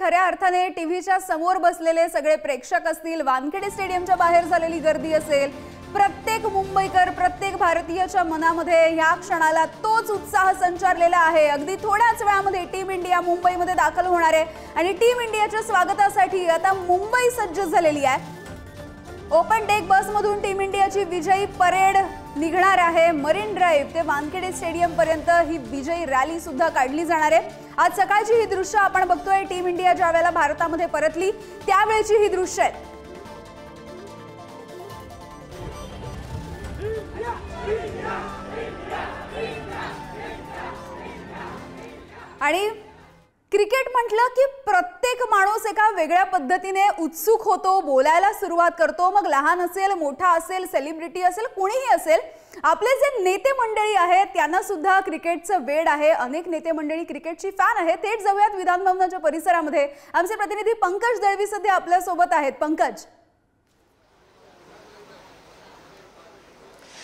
खऱ्या अर्थाने टीव्हीच्या समोर बसलेले सगळे प्रेक्षक असतील, वानखेडे स्टेडियमच्या बाहेर झालेली गर्दी असेल, प्रत्येक मुंबईकर, प्रत्येक भारतीयाच्या मनामध्ये या क्षणाला तोच उत्साह संचारलेला आहे। अगदी थोड्याच वेळामध्ये टीम इंडिया मुंबईमध्ये दाखल होणार आहे आणि टीम इंडियाच्या स्वागतासाठी आता मुंबई सज्ज झालेली आहे। ओपन डेक बसमधून टीम इंडियाची विजयी परेड निघणार आहे। मरीन ड्राइव्ह ते वानखेडे स्टेडियम पर्यंत ही विजयी रॅली सुद्धा काढली जाणार आहे। आज सकाळची ही दृश्य आपण बघतोय। टीम इंडिया ज्यावेळेला भारतामध्ये परतली त्यावेळची ही दृश्य आहेत। आणि क्रिकेट म्हटलं की प्रत्येक माणूस एका वेगळ्या पद्धतीने उत्सुक होतो, बोलायला सुरुवात करतो। मग लहान असेल, मोठा असेल, सेलिब्रिटी असेल, कोणीही असेल, आपले जे नेते मंडळी आहेत त्यांना सुद्धा क्रिकेटचं वेड आहे। अनेक नेते मंडळी क्रिकेटची फॅन आहेत। थेट जाऊयात विधान भवनाच्या परिसरामध्ये। आमचे प्रतिनिधी पंकज दळवी सध्या आपल्या सोबत आहेत। पंकज,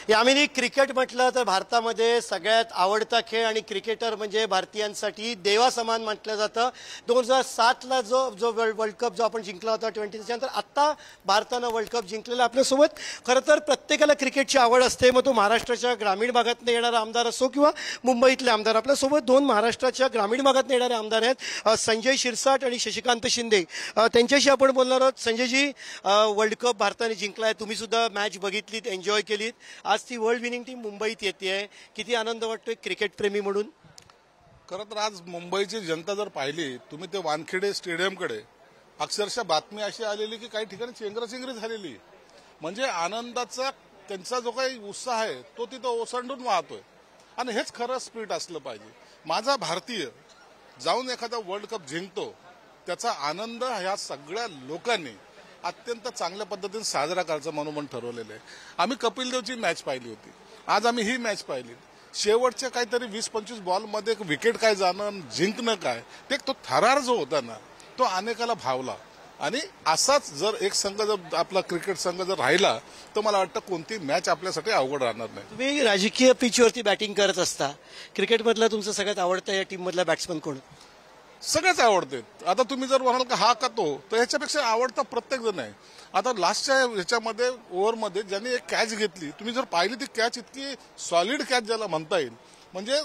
यामिनी, क्रिकेट म्हटलं तर भारतामध्ये सगळ्यात आवडता खेळ आणि क्रिकेटर म्हणजे भारतीयांसाठी देवासमान म्हटलं जातं। 2007ला जो वर्ल्ड कप जो आपण जिंकला होता 20, त्याच्यानंतर आत्ता भारतानं वर्ल्ड कप जिंकलेला। आपल्यासोबत खरं तर प्रत्येकाला क्रिकेटची आवड असते, मग तो महाराष्ट्राच्या ग्रामीण भागातून येणारा आमदार असो किंवा मुंबईतले आमदार। आपल्यासोबत दोन महाराष्ट्राच्या ग्रामीण भागातून येणारे आमदार आहेत, संजय शिरसाट आणि शशिकांत शिंदे। त्यांच्याशी आपण बोलणार आहोत। संजयजी, वर्ल्ड कप भारताने जिंकलाय, तुम्ही सुद्धा मॅच बघितलीत, एन्जॉय केलीत। आज ती वर्ल्ड विनिंग टीम मुंबईत येते, किती आनंद वाटतोय क्रिकेट प्रेमी म्हणून? खरं तर आज मुंबईची जनता जर पाहिली, तुम्ही ते वानखेडे स्टेडियमकडे अक्षरशः बातमी अशी आलेली की काही ठिकाणी चेंगराचेंगरी झालेली, म्हणजे आनंदाचा त्यांचा जो काही उत्साह आहे तो तिथं ओसंडून वाहतोय। आणि हेच खरं स्पिरिट असलं पाहिजे। माझा भारतीय जाऊन एखादा वर्ल्ड कप जिंकतो त्याचा आनंद ह्या सगळ्या लोकांनी अत्यंत चांगल्या पद्धतीने साजरा करायचं म्हणून ठरवलेलं आहे। आम्ही कपिल देवची मॅच पाहिली होती, आज आम्ही ही मॅच पाहिली। शेवटच्या काहीतरी 20-25 बॉलमध्ये विकेट काय जाणं, जिंकणं काय, ते तो थरार जो होता ना तो अनेकाला भावला। आणि असाच जर एक संघ जर आपला क्रिकेट संघ जर राहिला तर मला वाटतं कोणती मॅच आपल्यासाठी अवघड राहणार नाही। तुम्ही राजकीय पिचवरती बॅटिंग करत असता, क्रिकेटमधला तुमचं सगळ्यात आवडता या टीममधला बॅट्समन कोण? सगळेच आवडते। आता तुम्ही जर म्हणाल का हा का तो, तर ह्याच्यापेक्षा आवडता प्रत्येक जण आहे। आता लास्टच्या ह्याच्यामध्ये ओव्हरमध्ये ज्यांनी एक कॅच घेतली, तुम्ही जर पाहिली ती कॅच इतकी सॉलिड कॅच ज्याला म्हणता येईल, म्हणजे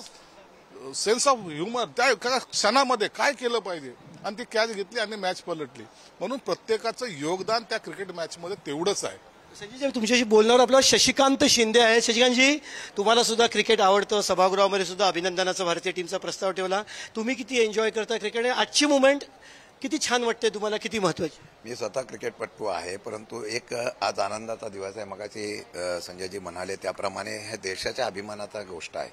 सेन्स ऑफ ह्युमर, त्या क्षणामध्ये काय केलं पाहिजे आणि ती कॅच घेतली आणि मॅच पलटली। म्हणून प्रत्येकाचं योगदान त्या क्रिकेट मॅचमध्ये तेवढंच आहे। संजय, तुमच्याशी बोलणार आपला शशिकांत शिंदे आहे। शशिकांतजी, तुम्हाला सुद्धा क्रिकेट आवडतं, सभागृहामध्ये सुद्धा अभिनंदनाचा भारतीय टीमचा प्रस्ताव ठेवला, तुम्ही किती एन्जॉय करता क्रिकेट? आजची मुवमेंट किती छान वाटते तुम्हाला, किती महत्वाची? मी स्वतः क्रिकेटपटू आहे, परंतु एक आज आनंदाचा दिवस आहे। मगाशी संजयजी म्हणाले त्याप्रमाणे हे देशाच्या अभिमानाचा गोष्ट आहे।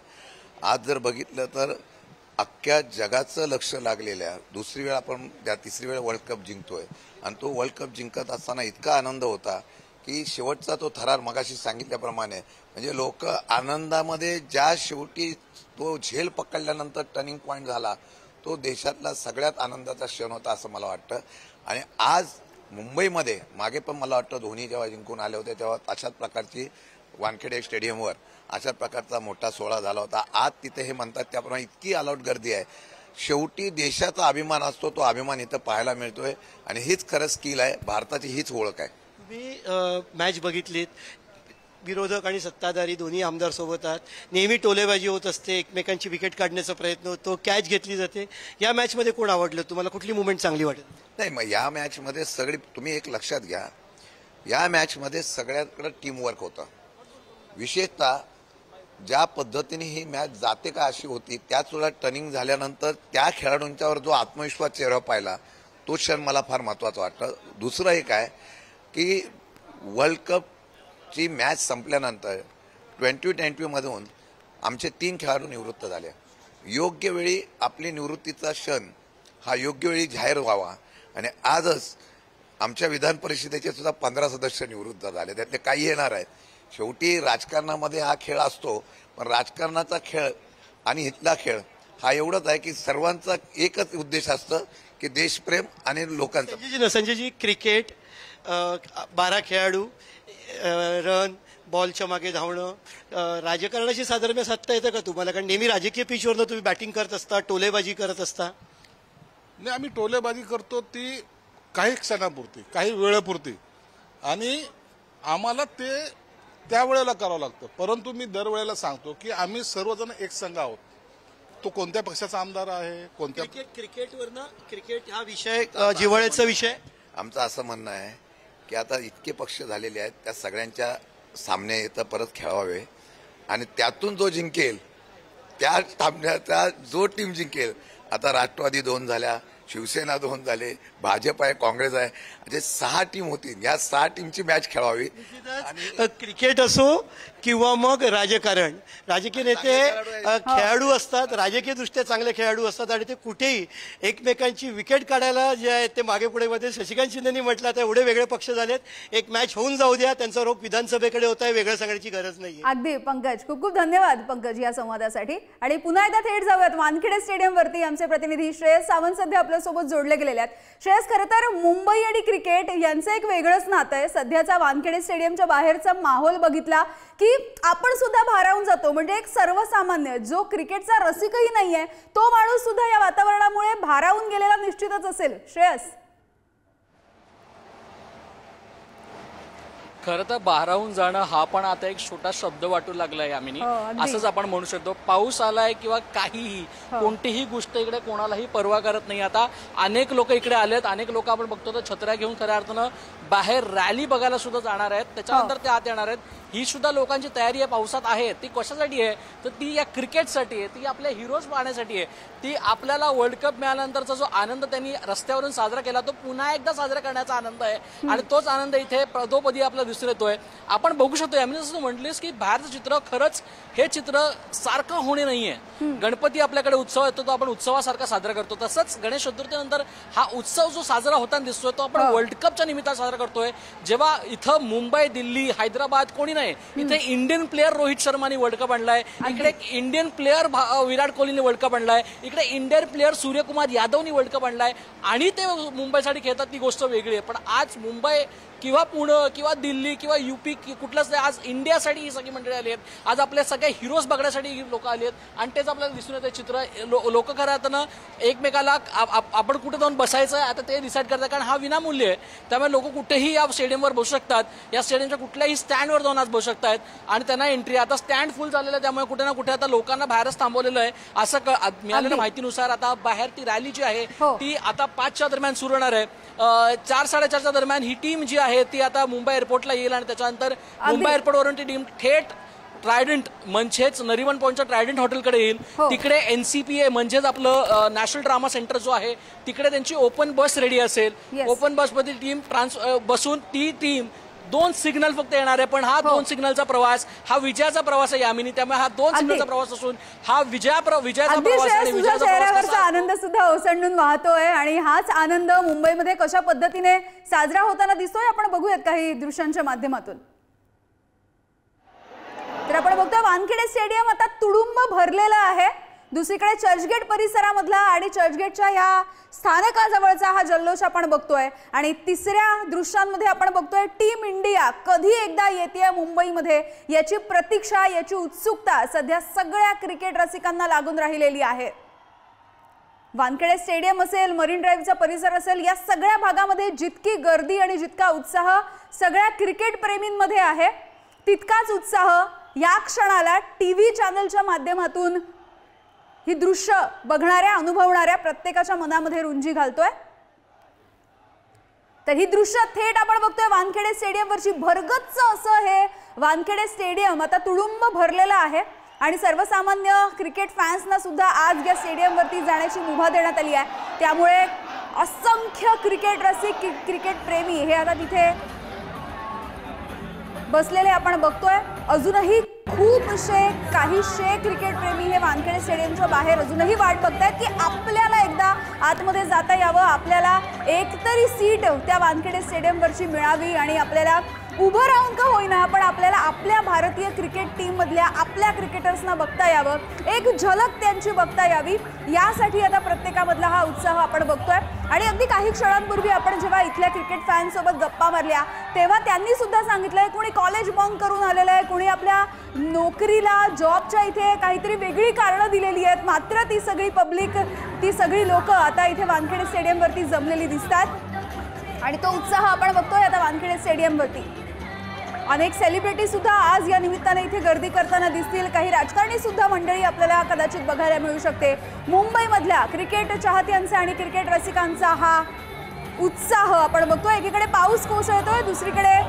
आज जर बघितलं तर अख्ख्या जगाचं लक्ष लागलेल्या दुसरी वेळ आपण तिसरी वेळ वर्ल्ड कप जिंकतोय आणि तो वर्ल्ड कप जिंकत असताना इतका आनंद होता की शेवटचा तो थरार मगाशी सांगितल्याप्रमाणे, म्हणजे लोक आनंदामध्ये ज्या शेवटी तो झेल पकडल्यानंतर टर्निंग पॉइंट झाला, तो देशातला सगळ्यात आनंदाचा क्षण होता असं मला वाटतं। आणि आज मुंबईमध्ये मागे पण मला वाटतं धोनी जेव्हा जिंकून आले होते तेव्हा अशाच प्रकारची वानखेडे स्टेडियमवर अशा प्रकारचा मोठा सोहळा झाला होता। आज तिथे हे म्हणतात त्याप्रमाणे इतकी ऑल आउट गर्दी आहे। शेवटी देशाचा अभिमान असतो, तो अभिमान इथं पाहायला मिळतोय आणि हीच खरं स्किल आहे, भारताची हीच ओळख आहे। तुम्ही मॅच बघितलीत, विरोधक आणि सत्ताधारी दोन्ही आमदार सोबत आहात, नेहमी टोलेबाजी होत असते, एकमेकांची विकेट काढण्याचा प्रयत्न होतो, कॅच घेतली जाते। या मॅचमध्ये कोण आवडलं तुम्हाला, कुठली मुवमेंट चांगली वाटत? नाही, मग या मॅचमध्ये सगळी तुम्ही एक लक्षात घ्या, या मॅचमध्ये सगळ्याकडे टीमवर्क होतं। विशेषतः ज्या पद्धतीने ही मॅच जाते का अशी होती, त्याच वेळा टर्निंग झाल्यानंतर त्या खेळाडूंच्यावर जो आत्मविश्वास चेहरा पाहिला तो क्षण मला फार महत्वाचा वाटतं। दुसरं एक आहे की वर्ल्ड कपची मॅच संपल्यानंतर 2020 मधून आमचे 3 खेळाडू निवृत्त झाले। योग्य वेळी आपली निवृत्तीचा क्षण हा योग्य वेळी जाहीर व्हावा आणि आजच आमच्या विधान परिषदेचे सुद्धा 15 सदस्य निवृत्त झाले, त्यातले काही येणार आहेत। शेवटी राजकारणामध्ये हा खेळ असतो, पण राजकारणाचा खेळ आणि इथला खेळ हा एवढाच आहे की सर्वांचा एकच उद्देश असतं की देशप्रेम आणि लोकांचा। संजयजी, क्रिकेट 12 खेळाडू, रन, बॉलच्या मागे धावणं, राजकारणाशी साधर्म्य साधता येतं का तुम्हाला? कारण नेहमी राजकीय पिचवरनं तुम्ही बॅटिंग करत असता, टोलेबाजी करत असता। नाही, आम्ही टोलेबाजी करतो ती काही क्षणापुरती, काही वेळेपुरती, आणि आम्हाला ते त्यावेळेला करावं लागतं. परंतु मी दरवेळेला सांगतो की आम्ही सर्वजण एक संघ आहोत. तो कोणत्या पक्षाचा आमदार आहे, कोणत्या क्रिकेटवरनं क्रिकेट हा विषय जिव्हाळ्याचा विषय. आमचं असं म्हणणं आहे की आता इतके पक्ष झालेले आहेत, त्या सगळ्यांच्या सामने इथं परत खेळावे आणि त्यातून जो जिंकेल त्या सामन्याचा जो टीम जिंकेल, आता राष्ट्रवादी 2 झाल्या, शिवसेना 2 झाले, भाजप आहे, काँग्रेस आहे, म्हणजे 6 टीम होतील. या 6 टीमची मॅच खेळावी. क्रिकेट असो किंवा मग राजकारण, राजकीय नेते खेळाडू असतात, राजकीय दृष्ट्या चांगले खेळाडू असतात आणि ते कुठेही एकमेकांची विकेट काढायला जे आहे ते मागे पुढे मध्ये शशिकांत शिंदेनी म्हटलं आता एवढे वेगळे पक्ष झालेत, एक मॅच होऊन जाऊ द्या, त्यांचा रोख विधानसभेकडे होत आहे, वेगळं सांगण्याची गरज नाही. अगदी पंकज, खूप खूप धन्यवाद पंकज या संवादासाठी. आणि पुन्हा एकदा थेट जाऊयात वानखेडे स्टेडियम वरती. आमचे प्रतिनिधी श्रेयस सावंत सध्या आपल्यासोबत जोडले गेलेले आहेत. श्रेयस, खरं तर मुंबई आणि क्रिकेट यांचं एक वेगळंच नातं आहे. सध्याचा वानखेडे स्टेडियमच्या बाहेरचा माहोल बघितला की आपण सुद्धा भारावून जातो. म्हणजे एक सर्वसामान्य जो क्रिकेटचा रसिकही नाहीये तो माणूस सुद्धा या वातावरणामुळे भारावून गेलेला निश्चितच असेल. श्रेयस, खरं तर भारावून जाणं हा पण आता एक छोटा शब्द वाटू लागलाय यामिनी. असंच आपण म्हणू शकतो. पाऊस आलाय किंवा काहीही, कोणतीही गोष्ट इकडे कोणालाही पर्वा करत नाही. आता अनेक लोक इकडे आलेत, अनेक लोक आपण बघतो तर छत्र्या घेऊन खऱ्या अर्थानं बाहेर रॅली बघायला सुद्धा जाणार आहेत, त्याच्यानंतर ते आत येणार आहेत. ही सुद्धा लोकांची तयारी आहे, पावसात आहे. ती कशासाठी आहे तर ती या क्रिकेटसाठी आहे, ती आपल्या हिरोज पाहण्यासाठी आहे. ती आपल्याला वर्ल्ड कप मिळाल्यानंतरचा जो आनंद त्यांनी रस्त्यावरून साजरा केला तो पुन्हा एकदा साजरा करण्याचा आनंद आहे आणि तोच आनंद इथे पदोपदी आपल्याला दिसून येतोय. आपण बघू शकतो यामिनी, जसं म्हटलीस की बाहेरचं चित्र खरंच हे चित्र सारखं होणे नाहीये. गणपती आपल्याकडे उत्सव येतो तो आपण उत्सवासारखा साजरा करतो, तसंच गणेश चतुर्थीनंतर हा उत्सव जो साजरा होताना दिसतोय तो आपण वर्ल्ड कपच्या निमित्तानं साजरा करतोय. जेव्हा इथं मुंबई, दिल्ली, हैदराबाद कोणी नाही, इथे इंडियन प्लेअर रोहित शर्मानी वर्ल्ड कप आणलाय, इकडे इंडियन प्लेअर विराट कोहलीने वर्ल्ड कप आणलाय, इकडे इंडियन प्लेअर सूर्यकुमार यादवनी वर्ल्ड कप आणलाय आणि ते मुंबईसाठी खेळतात, ती गोष्ट वेगळी आहे. पण आज मुंबई किंवा पुणे किंवा दिल्ली किंवा युपी कुठलंच नाही, आज इंडियासाठी ही सगळी मंडळी आली आहेत. आज आपल्या सगळ्या हिरोज बघण्यासाठी ही लोक आली आहेत आणि तेच आपल्याला दिसून येतं चित्र. लोक खरं आता एकमेकाला आपण कुठे जाऊन बसायचं आता ते डिसाईड करतात, कारण हा विनामूल्य आहे. त्यामुळे लोक कुठेही या स्टेडियमवर बसू शकतात, या स्टेडियमच्या कुठल्याही स्टँडवर जाऊन आज बसू शकतात आणि त्यांना एंट्री. आता स्टँड फुल झालेलं आहे, त्यामुळे कुठे ना कुठे आता लोकांना बाहेरच थांबवलेलं आहे. असं मिळालेल्या माहितीनुसार आता बाहेर ती रॅली जी आहे ती आता 5च्या दरम्यान सुरू होणार आहे. 4-4:30च्या दरम्यान ही टीम जी आहे ती आता मुंबई एअरपोर्टला येईल आणि त्याच्यानंतर मुंबई एअरपोर्टवरून ती टीम थेट ट्रायडंट म्हणजेच नरिमन पॉइंटच्या ट्रायडंट हॉटेलकडे येईल. तिकडे NCPA म्हणजेच आपलं नॅशनल ड्रामा सेंटर जो आहे तिकडे त्यांची ओपन बस रेडी असेल. ओपन बसमधील टीम बसून ती टीम 2 सिग्नल फक्त येणार आहे, पण हा 2 सिग्नलचा प्रवास हा विजयाचा प्रवास आहे यामिनी. त्यामुळे हा 2 सिग्नलचा प्रवास असून हा विजयाचा प्रवास आहे. चेहऱ्यावरचा आनंद सुद्धा ओसंडून वाहतोय आणि हाच आनंद मुंबईमध्ये कशा पद्धतीने साजरा होताना दिसतोय आपण बघूयात काही दृश्यांच्या माध्यमातून. तर आपण बघतोय वानखेडे स्टेडियम आता तुडुंब भरलेलं आहे. दुसरीकडे चर्चगेट परिसरामधला आणि चर्चगेटच्या या स्थानकाजवळचा हा जल्लोष आपण बघतोय आणि तिसऱ्या दृश्यांमध्ये आपण बघतोय टीम इंडिया कधी एकदा येते मुंबईमध्ये याची प्रतीक्षा, याची उत्सुकता सध्या सगळ्या क्रिकेट रसिकांना लागून राहिलेली आहे. वानखेडे स्टेडियम असेल, मरीन ड्राईव्हचा परिसर असेल, या सगळ्या भागामध्ये जितकी गर्दी आणि जितका उत्साह सगळ्या क्रिकेट प्रेमींमध्ये आहे तितकाच उत्साह या क्षणाला टीव्ही चॅनलच्या माध्यमातून ही दृश्य बघणाऱ्या, अनुभवणाऱ्या प्रत्येकाच्या मनामध्ये रुंजी घालतोय. तर ही दृश्य थेट आपण बघतोय वानखेडे स्टेडियमवरची. भरगच्च असं हे वानखेडे स्टेडियम आता तुडुंब भरलेलं आहे आणि सर्वसामान्य क्रिकेट फॅन्सना सुद्धा आज या स्टेडियमवरती जाण्याची मुभा देण्यात आली आहे. त्यामुळे असंख्य क्रिकेट रसिक, क्रिकेट प्रेमी हे आता तिथे बसलेले आपण बघतोय. अजूनही खूपसे काहीशे क्रिकेट प्रेमी हे वानखेडे स्टेडियमच्या बाहेर अजूनही वाट बघतायत की आपल्याला एकदा आतमध्ये जाता यावं, आपल्याला एकतरी सीट त्या वानखेडे स्टेडियमवरची मिळावी आणि आपल्याला उभं राहून का होईना पण आपल्याला आपल्या भारतीय क्रिकेट टीम मधल्या आपल्या क्रिकेटर्सना बघता यावं, एक झलक त्यांची बघता यावी, यासाठी आता प्रत्येकामधला हा उत्साह आपण बघतोय। आणि अगदी काही क्षणांपूर्वी आपण जेव्हा इथल्या क्रिकेट फॅन सोबत गप्पा मारल्या तेव्हा त्यांनी सुद्धा सांगितलंय कोणी कॉलेज बंक करून आलेलं आहे, कोणी आपल्या नोकरीला जॉबच्या इथे काहीतरी वेगळी कारणं दिलेली आहेत, मात्र ती सगळी पब्लिक, ती सगळी लोक आता इथे वानखेडे स्टेडियमवरती जमलेली दिसतात आणि तो उत्साह आपण बघतोय आता वानखेडे स्टेडियमवरती। अनेक सेलिब्रिटी सुद्धा आज या निमित्ताने इथे गर्दी करताना दिसतील, काही राजकारणी सुद्धा मंडळी आपल्याला कदाचित बघायला मिळू शकते। मुंबईमधल्या क्रिकेट चाहत्यांचा आणि क्रिकेट रसिकांचा हा उत्साह आपण बघतोय, एकीकडे पाऊस कोसळतोय, दुसरीकडे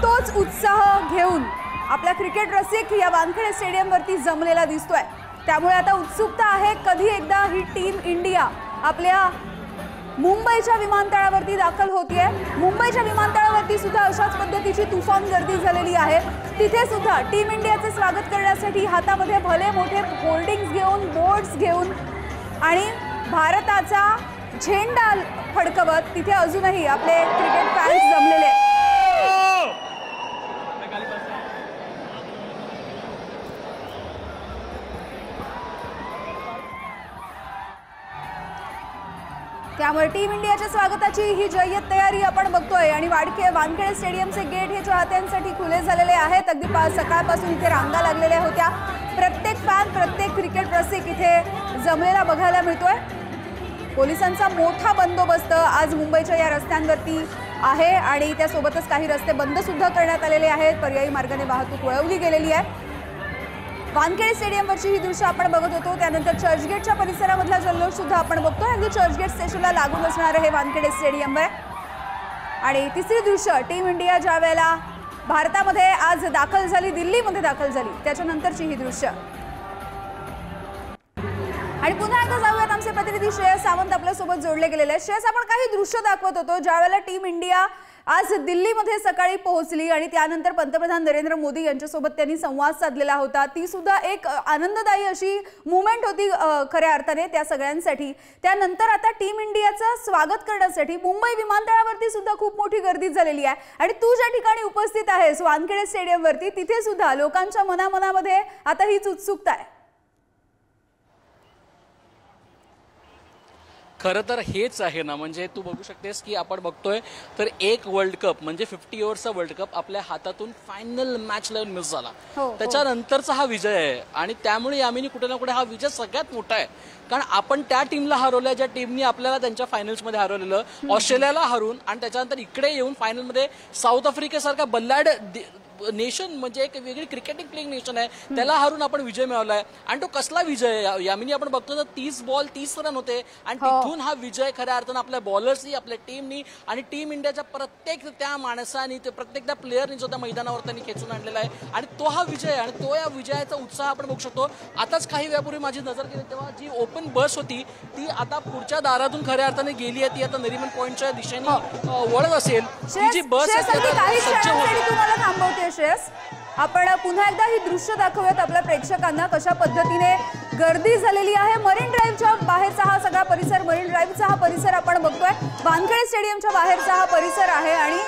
तोच उत्साह घेऊन आपला क्रिकेट रसिक या वानखेडे स्टेडियमवरती जमलेला दिसतोय। त्यामुळे आता उत्सुकता आहे कधी एकदा ही टीम इंडिया आपल्या मुंबईच्या विमानतळावरती दाखल होतीये। मुंबईच्या विमानतळावरती सुद्धा अशाच पद्धतीची तुफान गर्दी झालेली आहे। तिथे सुद्धा टीम इंडियाचे स्वागत करण्यासाठी हातामध्ये भले मोठे होर्डिंग्स घेऊन, बोर्ड्स घेऊन आणि भारताचा झेंडा फडकवत तिथे अजूनही आपले क्रिकेट फॅन्स जमलेले आहेत। त्यामुळे टीम इंडियाच्या स्वागताची ही जय्यत तयारी आपण बघतोय आणि वानखेडे स्टेडियमचे गेट हे चाहत्यांसाठी खुले झालेले आहेत। अगदी सकाळपासून इथे रांगा लागलेल्या होत्या। प्रत्येक फॅन, प्रत्येक क्रिकेट रसिक इथे जमलेला बघायला मिळतोय। पोलिसांचा मोठा बंदोबस्त आज मुंबईच्या या रस्त्यांवरती आहे आणि त्यासोबतच काही रस्ते बंद सुद्धा करण्यात आलेले आहेत, पर्यायी मार्गाने वाहतूक वळवली गेलेली आहे। वानखेडे स्टेडियमवरची ही दृश्य आपण बघत होतो, त्यानंतर चर्चगेटच्या परिसरामधला जल्लोष सुद्धा आपण बघतोय। अगदी चर्चगेट स्टेशनला लागून असणारे हे वानखेडे स्टेडियम आहे। आणि तिसरी दृश्य टीम इंडिया ज्या वेळेला भारतामध्ये आज दाखल झाली, दिल्लीमध्ये दाखल झाली, त्याच्यानंतरची ही दृश्य। आणि पुन्हा एकदा जाऊयात, आमचे प्रतिनिधी श्रेयस सावंत आपल्या सोबत जोडले गेलेले आहेत। श्रेयस, आपण काही दृश्य दाखवत होतो ज्यावेळेला टीम इंडिया आज दिल्लीमध्ये सकाळी पोहोचली आणि त्यानंतर पंतप्रधान नरेंद्र मोदी यांच्यासोबत त्यांनी संवाद साधलेला होता। ती सुद्धा एक आनंददायी अशी मुवमेंट होती खऱ्या अर्थाने त्या सगळ्यांसाठी। त्यानंतर आता टीम इंडियाचं स्वागत करण्यासाठी मुंबई विमानतळावरती सुद्धा खूप मोठी गर्दी झालेली आहे आणि तू ज्या ठिकाणी उपस्थित आहेस वानखेडे स्टेडियमवरती, तिथे सुद्धा लोकांच्या मनामध्ये आता हीच उत्सुकता आहे। खरं तर हेच आहे ना, म्हणजे तू बघू शकतेस की आपण बघतोय तर एक वर्ल्ड कप म्हणजे 50 ओव्हरचा वर्ल्ड कप आपल्या हातातून फायनल मॅच लावून मिस झाला, त्याच्यानंतरचा हा विजय आहे आणि त्यामुळे यामिनी कुठे ना कुठे हा विजय सगळ्यात मोठा आहे। कारण आपण त्या टीमला हरवलं ज्या टीमनी आपल्याला त्यांच्या फायनल्समध्ये हरवलेलं, ऑस्ट्रेलियाला हरवून आणि त्याच्यानंतर इकडे येऊन फायनलमध्ये साऊथ आफ्रिकेसारखा बल्लाड नेशन म्हणजे एक वेगळी क्रिकेटिंग प्लेइंग नेशन आहे त्याला हरून आपण विजय मिळवलाय। आणि तो कसला विजय यामिनी आपण बघतो तर 30 बॉल 30 रन होते आणि तिथून हा विजय खऱ्या अर्थानं आपल्या बॉलर्सनी, आपल्या टीमनी आणि टीम इंडियाच्या प्रत्येक त्या माणसानी, प्रत्येक त्या प्लेअरनी जो त्या मैदानावर त्यांनी खेचून आणलेला आहे आणि तो हा विजय आणि तो या विजयाचा उत्साह आपण बघू शकतो। आताच काही वेळापूर्वी माझी नजर गेली तेव्हा जी ओपन बस होती ती आता पुढच्या दारातून खऱ्या अर्थाने गेली आहे, ती आता नरिमन पॉइंटच्या दिशेने वळत असेल। ती जी बस तुम्हाला थांबवते श्रेयस, आपण पुन्हा एकदा ही दृश्य दाखवूयात आपल्या प्रेक्षकांना कशा पद्धतीने गर्दी झालेली आहे। मरीन ड्राईव्हच्या बाहेरचा हा सगळा परिसर, मरीन ड्राईव्हचा हा परिसर आपण बघतोय, वानखेडे स्टेडियमच्या बाहेरचा हा परिसर आहे आणि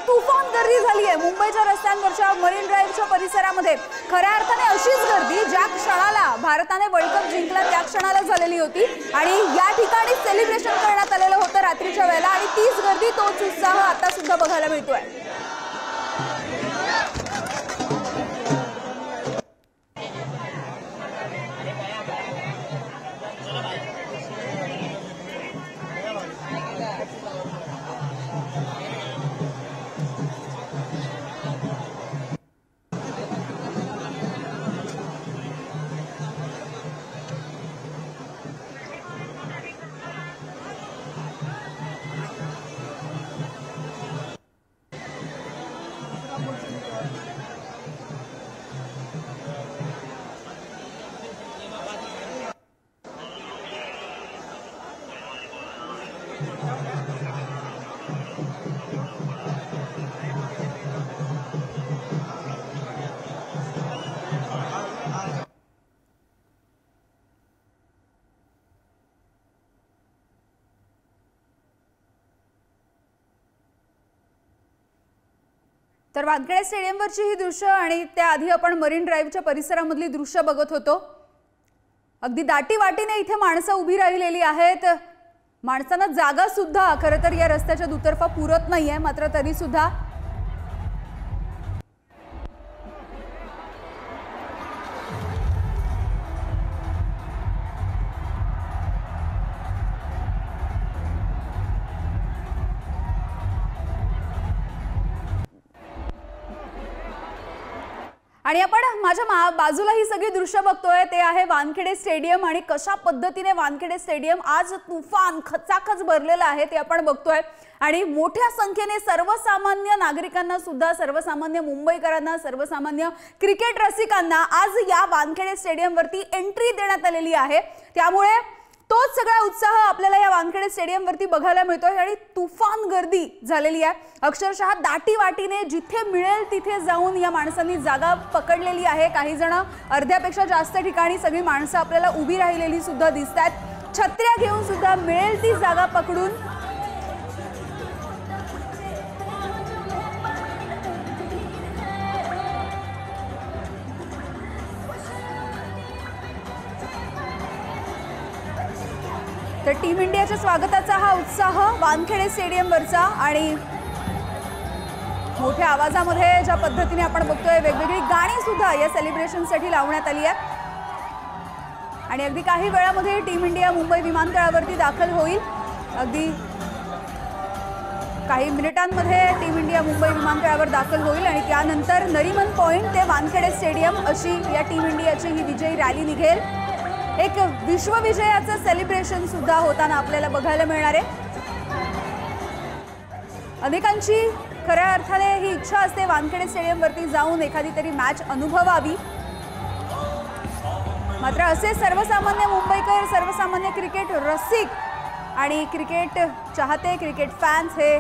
तुफान गर्दी झाली आहे मुंबईच्या रस्त्यांवरच्या मरीन ड्राईव्हच्या परिसरामध्ये। खऱ्या अर्थाने अशीच गर्दी ज्या क्षणाला भारताने वर्ल्ड कप जिंकला त्या क्षणाला झालेली होती आणि या ठिकाणी सेलिब्रेशन करण्यात आलेलं होतं रात्रीच्या वेळेला आणि तीच गर्दी, तोच उत्साह आता सुद्धा बघायला मिळतोय। तर वानखेडे स्टेडियमवरची ही दृश्य आणि त्याआधी आपण मरीन ड्राईव्हच्या परिसरामधली दृश्य बघत होतो। अगदी दाटी वाटीने इथे माणसं उभी राहिलेली आहेत। माणसांना जागा सुद्धा खरं तर या रस्त्याच्या दुतर्फा पुरत नाहीये, मात्र तरी सुद्धा आणि आपण माझ्या बाजूला ही सगळी दृश्य बघतोय ते आहे वानखेडे स्टेडियम आणि कशा पद्धतीने वानखेडे स्टेडियम आज तुफान खचाखच भरलेलं आहे ते आपण बघतोय। आणि मोठ्या संख्येने सर्वसामान्य नागरिकांना सुद्धा, सर्वसामान्य मुंबईकरांना, सर्वसामान्य क्रिकेट रसिकांना आज या वानखेडे स्टेडियम वरती एंट्री देण्यात आलेली आहे। त्यामुळे तोच सगळा उत्साह आपल्याला या वानखेडे स्टेडियम वरती बघायला मिळतोय आणि तुफान गर्दी झालेली आहे। अक्षरशः दाटी वाटीने जिथे मिळेल तिथे जाऊन या माणसांनी जागा पकडलेली आहे। काही जण अर्ध्यापेक्षा जास्त ठिकाणी सगळी माणसं आपल्याला उभी राहिलेली सुद्धा दिसतात। छत्र्या घेऊन सुद्धा मिळेल ती जागा पकडून तर टीम इंडियाच्या स्वागताचा हा उत्साह वानखेडे स्टेडियमवरचा आणि मोठ्या आवाजामध्ये ज्या पद्धतीने आपण बघतोय वेगवेगळी गाणी सुद्धा या सेलिब्रेशनसाठी लावण्यात आली आहेत। आणि अगदी काही वेळामध्ये टीम इंडिया मुंबई विमानतळावरती दाखल होईल। अगदी काही मिनिटांमध्ये टीम इंडिया मुंबई विमानतळावर दाखल होईल आणि त्यानंतर नरीमन पॉइंट ते वानखेडे स्टेडियम अशी या टीम इंडियाची ही विजयी रॅली निघेल। एक विश्वविजयाचं सेलिब्रेशन सुद्धा होताना आपल्याला बघायला मिळणार आहे। अनेकांची खऱ्या अर्थाने ही इच्छा असते वानखेडे स्टेडियम वरती जाऊन एखादी तरी मॅच अनुभवावी, मात्र असे सर्वसामान्य मुंबईकर, सर्वसामान्य क्रिकेट रसिक आणि क्रिकेट चाहते, क्रिकेट फॅन्स हे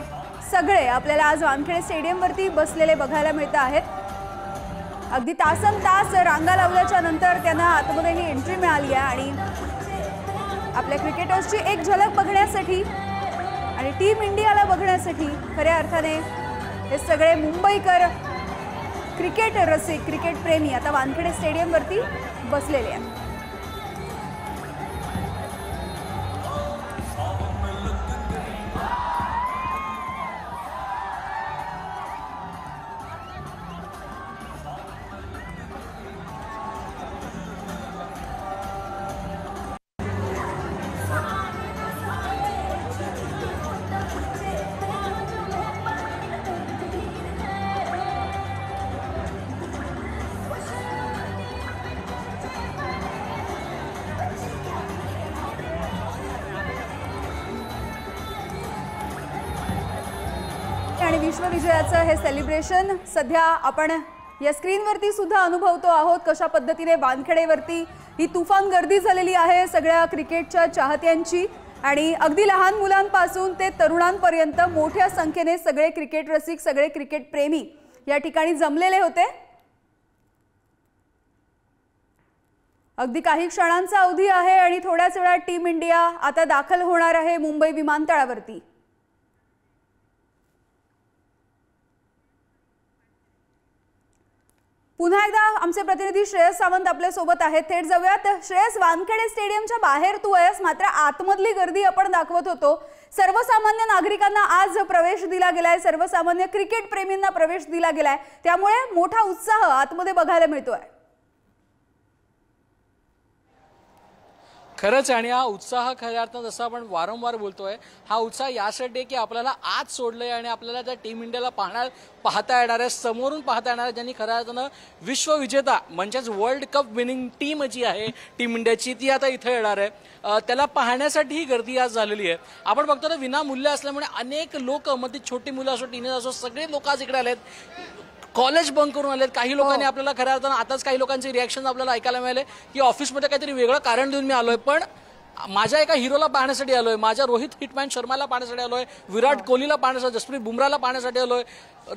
सगळे आपल्याला आज वानखेडे स्टेडियम वरती बसलेले बघायला मिळत आहेत। अगदी तासन तास रांगा लावल्याच्या नंतर त्यांना आतमध्ये ही एंट्री मिळाली आहे आणि आपल्या क्रिकेटर्सची एक झलक बघण्यासाठी आणि टीम इंडियाला बघण्यासाठी खऱ्या अर्थाने हे सगळे मुंबईकर क्रिकेट रसिक, क्रिकेट प्रेमी आता वानखेडे स्टेडियम वरती बसलेले आहेत। आणि विश्वविजयाचं हे सेलिब्रेशन सध्या आपण या स्क्रीनवरती सुद्धा अनुभवतो आहोत। कशा पद्धतीने वानखेडेवरती ही तुफान गर्दी झालेली आहे सगळ्या क्रिकेटच्या चाहत्यांची आणि अगदी लहान मुलांपासून ते तरुणांपर्यंत मोठ्या संख्येने सगळे क्रिकेट रसिक, सगळे क्रिकेट प्रेमी या ठिकाणी जमलेले होते। अगदी काही क्षणांचा अवधी आहे आणि थोड्याच वेळात टीम इंडिया आता दाखल होणार आहे मुंबई विमानतळावरती। पुन्हा एकदा आमचे प्रतिनिधी श्रेयस सावंत आपल्या सोबत आहेत, थेट जाऊयात। श्रेयस, वानखेडे स्टेडियमच्या बाहेर तू आहेस, मात्र आतमधली गर्दी आपण दाखवत होतो। सर्वसामान्य नागरिकांना आज प्रवेश दिला गेलाय, सर्वसामान्य क्रिकेट प्रेमींना प्रवेश दिला गेलाय, त्यामुळे मोठा उत्साह आतमध्ये बघायला मिळतोय। खरंच आणि हा उत्साह खऱ्या अर्थात जसं आपण वारंवार बोलतोय, हा उत्साह यासाठी की आपल्याला आज सोडलंय आणि आपल्याला त्या टीम इंडियाला पाहता येणार आहे, समोरून पाहता येणार आहे, ज्यांनी खऱ्या अर्थानं विश्वविजेता म्हणजेच वर्ल्ड कप विनिंग टीम जी आहे टीम इंडियाची ती आता इथे येणार आहे। त्याला पाहण्यासाठी ही गर्दी आज झालेली आहे। आपण बघतो तर विनामूल्य असल्यामुळे अनेक लोक, मग ती छोटी मुलं असो, टीनेज असो, सगळे लोक आज इकडे आलेत, कॉलेज बंक करून आलेत। काही लोकांनी आपल्याला खऱ्या अर्थानं आताच काही लोकांचे रिॲक्शन आपल्याला ऐकायला मिळाले की ऑफिसमध्ये काहीतरी वेगळं कारण देऊन मी आलोय, पण माझ्या एका हिरोला पाहण्यासाठी आलोय, माझ्या रोहित हिटमॅन शर्माला पाहण्यासाठी आलोय, विराट कोहलीला पाहण्यासाठी, जसप्रीत बुमराहला पाहण्यासाठी आलोय,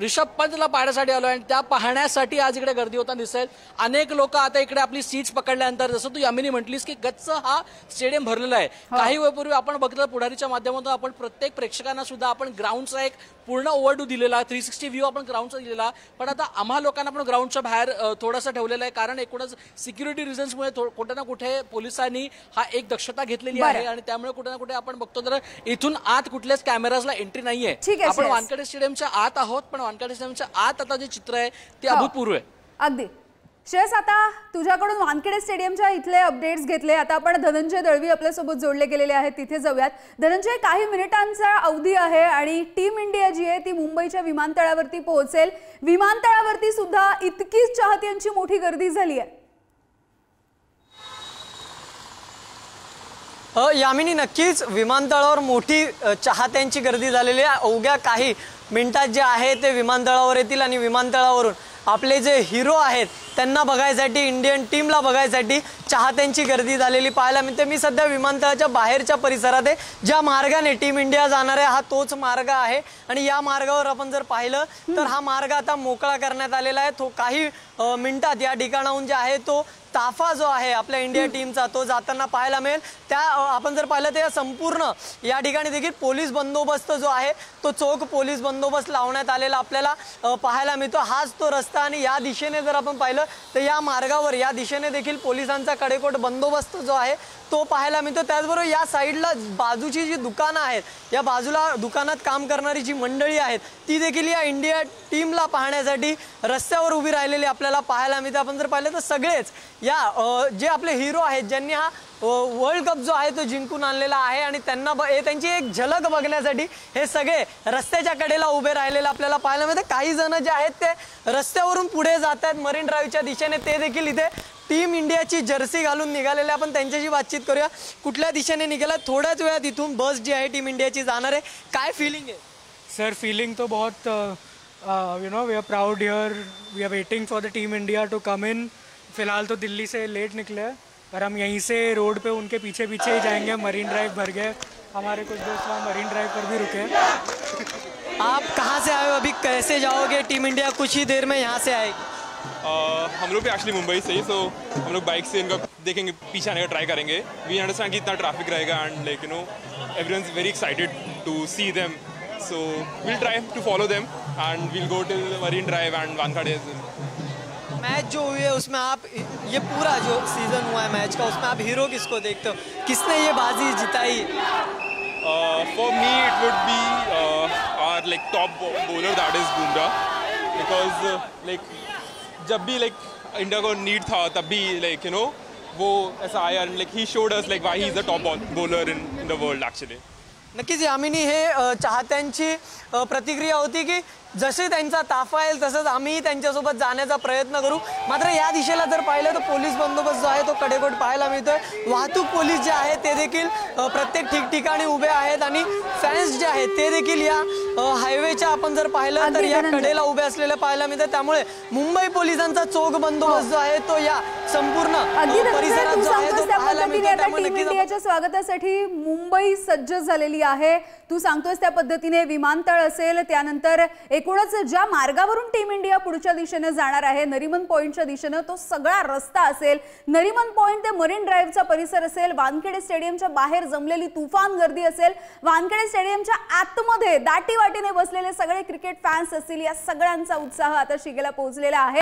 ऋषभ पंतला पाहण्यासाठी आलोय आणि त्या पाहण्यासाठी आज इकडे गर्दी होताना दिसेल. अनेक लोक आता इकडे आपली सीट्स पकडल्यानंतर, जसं तू यामिनी म्हटलीस की गच्च हा स्टेडियम भरलेला आहे. काही वेळपूर्वी आपण बघितलं पुढारीच्या माध्यमातून आपण प्रत्येक प्रेक्षकांना सुद्धा आपण ग्राउंडचा एक पूर्ण ओव्हरव्ह्यू दिलेला, 360 व्ह्यू आपण ग्राउंडचा दिलेला. पण आता आम्हा लोकांना पण ग्राउंडच्या बाहेर थोडासा ठेवलेला आहे, कारण एकूणच सिक्युरिटी रिझन्समुळे कुठे ना कुठे पोलिसांनी हा एक दक्षता घेतलेली आहे आणि त्यामुळे कुठे ना कुठे आपण बघतो तर इथून आत कुठल्याच कॅमेराजला एंट्री नाहीये. आपण वानखेडे स्टेडियमच्या आत आहोत, पण वानखेडे स्टेडियमच्या आत आता जे चित्र आहे ते अभूतपूर्व आहे. अगदी श्रेयस, आता तुझ्याकडून वानखेडे स्टेडियमच्या इथले अपडेट्स घेतले. आता आपण धनंजय दळवी आपल्यासोबत जोडले गेलेले आहेत, तिथे जाऊयात. धनंजय, काही मिनिटांचा अवधी आहे आणि टीम इंडिया जी आहे ती मुंबईच्या विमानतळावरती पोहोचेल. विमानतळावरती सुद्धा इतकीच चाहत्यांची मोठी गर्दी झाली आहे. यामिनी, नक्कीच विमानतळावर मोठी चाहत्यांची गर्दी झालेली आहे. अवघ्या काही मिनिटात जे आहे ते विमानतळावर येतील आणि विमानतळावरून आपले जे हिरो आहेत त्यांना बघायसाठी, इंडियन टीमला बघायसाठी चाहत्यांची गर्दी झालेली पाहायला मिळते. मी सध्या विमानतळाच्या बाहेरच्या परिसरात आहे. ज्या मार्गाने टीम इंडिया जाणार आहे हा तोच मार्ग आहे आणि या मार्गावर आपण जर पाहिलं तर हा मार्ग आता मोकळा करण्यात आलेला आहे. तो काही मिनिटात या ठिकाणाहून जे आहे तो ताफा जो आहे आपल्या इंडिया टीमचा तो जाताना पाहायला मिळेल. त्या आपण जर पाहिलं तर संपूर्ण या ठिकाणी देखील पोलीस बंदोबस्त जो आहे तो चोख पोलीस बंदोबस्त लावण्यात आलेला आपल्याला पाहायला मिळतो. हाच तो रस्ता आणि या दिशेने जर आपण पाहिलं तर या मार्गावर या दिशेने देखील पोलिसांचा कडेकोट बंदोबस्त जो आहे तो पाहायला मिळतो. त्याचबरोबर या साईडला बाजूची जी दुकानं आहेत, या बाजूला दुकानात काम करणारी जी मंडळी आहेत ती देखील या इंडिया टीमला पाहण्यासाठी रस्त्यावर उभी राहिलेली आपल्याला पाहायला मिळते. आपण जर पाहिलं तर सगळेच या जे आपले हिरो आहेत ज्यांनी हा वर्ल्ड कप जो आहे तो जिंकून आणलेला आहे आणि त्यांना त्यांची एक झलक बघण्यासाठी हे सगळे रस्त्याच्या कडेला उभे राहिलेले आपल्याला पाहायला मिळते. काही जण जे आहेत ते रस्त्यावरून पुढे जात आहेत मरीन ड्राईव्हच्या दिशेने, ते देखील इथे टीम इंडियाची जर्सी घालून निघालेले. आपण त्यांच्याशी बातचीत करूया. कुठल्या दिशेने निघाला? थोड्याच वेळात इथून बस जी आहे टीम इंडियाची जाणार आहे. काय फीलिंग आहे सर? फीलिंग तो बहुत we are proud here, we are waiting for the team India to come in. फिलहाल तो दिल्ली से लेट निकले हैं और हम यहीं से रोड पे उनके पीछे पीछे ही जाएंगे. मरीन ड्राइव भर गए, हमारे कुछ दोस्त वहाँ मरीन ड्राइव पर भी रुके हैं. आप कहाँ से आए हो? अभी कैसे जाओगे? टीम इंडिया कुछ ही देर में यहाँ से आएगी. हम लोग भी एक्चुअली मुंबई से ही, सो हम लोग बाइक से इनका देखेंगे, पीछे आने का ट्राई करेंगे. वी अंडरस्टैंड कि इतना ट्रैफिक रहेगा and like everyone is very excited to see them, so will try to follow them and will go till Marine Drive and Wankhede. Match जो हुई है उसमें आप ये पूरा जो सीजन हुआ है मैच का, उसमें आप हीरो किसको देखते हो? किसने ये बाजी जिताई? For me it would be our like top bowler, that is Bumrah, because like जब भी लाइक इंडिया को नीड था तब भी लाइक वो ऐसा आया end like he showed us like why he is the top bowler in the world actually. नक्कीच यामिनी, हे चाहत्यांची प्रतिक्रिया होती की जसे त्यांचा ताफा येईल तसंच आम्ही त्यांच्यासोबत जाण्याचा प्रयत्न करू. मात्र या दिशेला जर पाहिलं तर पोलीस बंदोबस्त जो आहे तो कडेकोट पाहायला मिळतोय. वाहतूक पोलीस जे आहेत ते देखील प्रत्येक ठिकठिकाणी उभे आहेत आणि फॅन्स जे आहेत ते देखील या हायवेच्या आपण जर पाहिलं तर या कडेला उभे असलेले पाहायला मिळतात. त्यामुळे मुंबई पोलिसांचा चोख बंदोबस्त जो आहे तो या संपूर्ण परिसरात जो आहे तो पाहायला मिळतो. त्यामुळे टीम इंडियाच्या स्वागतासाठी मुंबई सज्ज झालेली आहे. तू सांगतोस त्या पद्धतीने विमानतळ असेल, त्यानंतर एकूणच ज्या मार्गावरून टीम इंडिया पुढच्या दिशेने जाणार आहे नरिमन पॉइंटच्या दिशेने, तो सगळा रस्ता असेल. नरिमन पॉइंट ते मरीन ड्राईव्हचा परिसर असेल, वानखेडे स्टेडियमच्या बाहेर जमलेली तुफान गर्दी असेल, वानखेडे स्टेडियमच्या आतमध्ये दाटीवाटीने बसलेले सगळे क्रिकेट फॅन्स असतील, या सगळ्यांचा उत्साह आता शिगेला पोहोचलेला आहे.